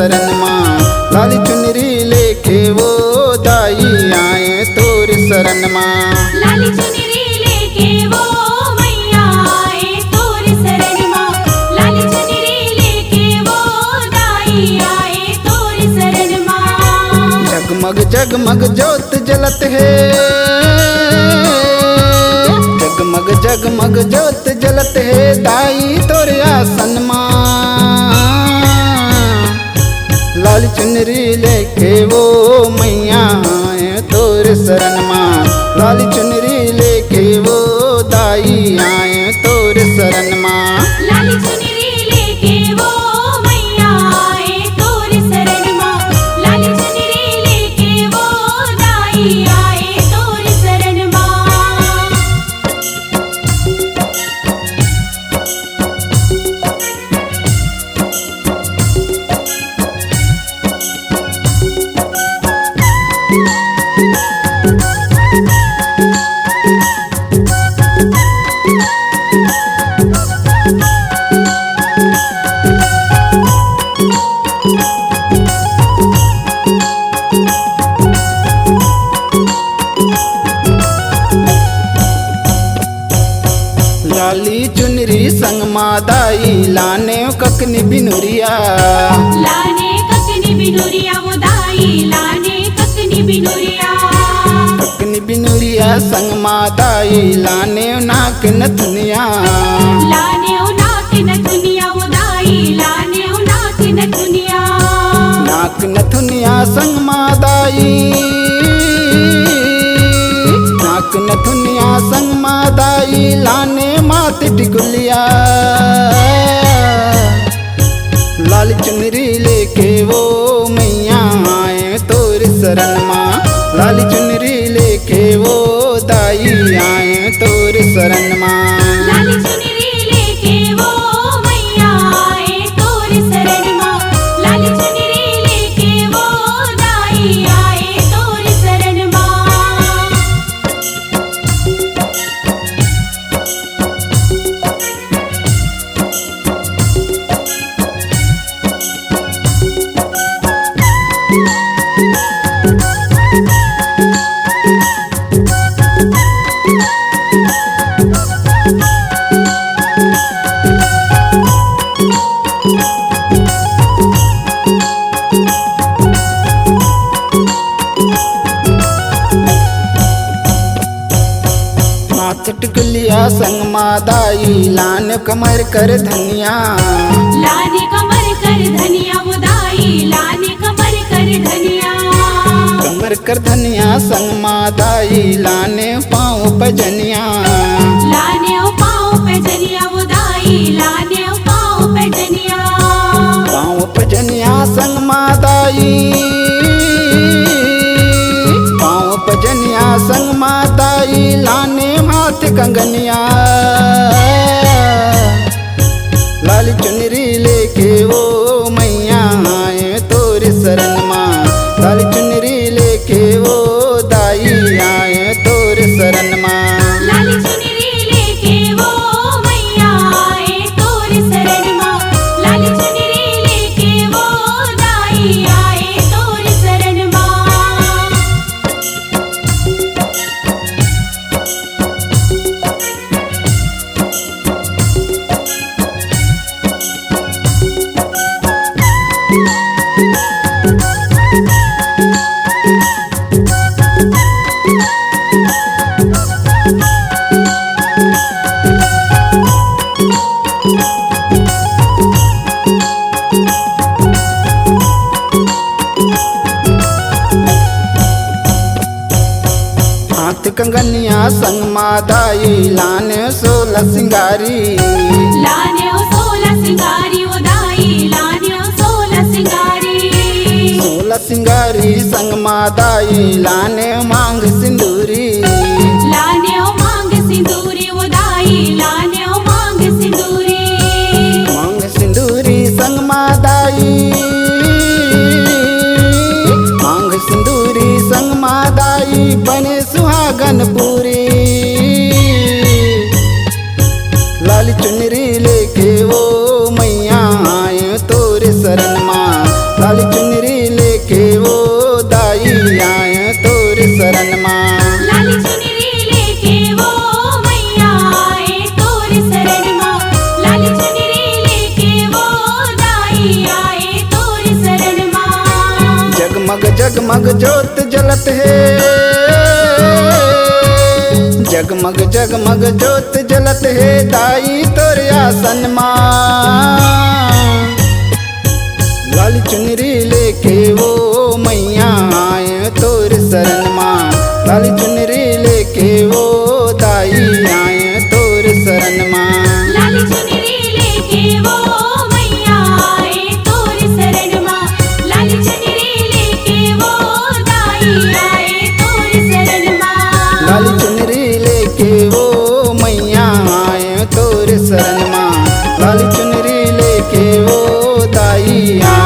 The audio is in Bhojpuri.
शरण माँ। लाल चुनरी लेके वो दाई आए तोर शरण माँ। लाल चुनरी लेके वो मैया आए तोर शरण माँ। लाल चुनरी लेके वो दाई आए तोर शरण माँ। जगमग जगमग ज्योत जलत है, जगमग जगमग ज्योत जलत है दाई तोर आसन माँ। लाल चुनरी लेके वो मैया आए तोर शरण माँ। लाल चुनरी लेके वो दाई आए तोर शरण माँ। लाल चुनरी लेके वो मैया आए तोर शरण माँ। लाल चुनरी लेके वो दाई आए तोर शरण माँ। लाली चुनरी संग मादाई लाने ककनी बिनुरिया। लाने ककनी बिनुरिया वो दाई लाने ककनी बिनुरिया। ककनी बिनुरिया संग मादाई लाने नाक नथुनिया। लाने ओ नाक नथुनिया वो दाई लाने ओ नाक नथुनिया। नाक नथुनिया संग मादाई, नाक नथुनिया संग मादाई लाने मात टिकुलिया। लाल चुनरी लेके वो मैया आए तोर शरण माँ। लाल चुनरी लेके वो दाई आए तोर शरण माँ। लाल चुनरी लेके वो मैया आए तोर शरण माँ। लाल चुनरी लेके वो दाई आए तोर शरण माँ। टिकुलिया संग मादाई लान कमर कर धनिया। लाने कमर कर धनिया वो दाई लाने कमर कर धनिया। कमर कर धनिया संग मादाई लाने पाँव पजनिया। लाने ओ पाँव पे जनिया वो दाई लाने ओ पाँव पे जनिया। पाँव पजनिया संग मादाई, पाँव पजनिया संग मादाई लाने माथ कंगनिया। लाल चुनरी लेके वो मैया आए तोर शरण माँ। लाल चुनरी लेके वो दाई आए तोर शरण माँ। लाल चुनरी लेके वो मैया आए तोर शरण माँ। लाल चुनरी लेके वो दाई आए तोर शरण माँ। हाथ कंगनिया संग मादाई लाने 16 सिंगारी। लाने ओ 16 सिंगारी वो दाई लाने ओ 16 सिंगारी। 16 सिंगारी संग मादाई लाने मांग सिंदूरी। लाने ओ मांग सिंदूरी वो दाई लाने ओ मांग सिंदूरी। मांग सिंदूरी संग मादाई, मांग सिंदूरी संग मादाई बने सुहागन पूरी। लाल चुनरी लेके वो मैया आए तोर शरण माँ। लाल ज्योत जलत है, जगमग जगमग ज्योत जलत है दाई तोर आसन माँ। लाल चुनरी लेके वो मैया आए तोर शरण माँ, लाल चुनरी लेके वो दाई आए तोर शरण माँ। लाली चुनरी लेके वो मैया आए तोर शरण माँ, लाली चुनरी लेके वो दाई आए तोर शरण माँ। लाल चुनरी लेके वो मैया आए तोर शरण माँ, लाल चुनरी लेके वो दाई आए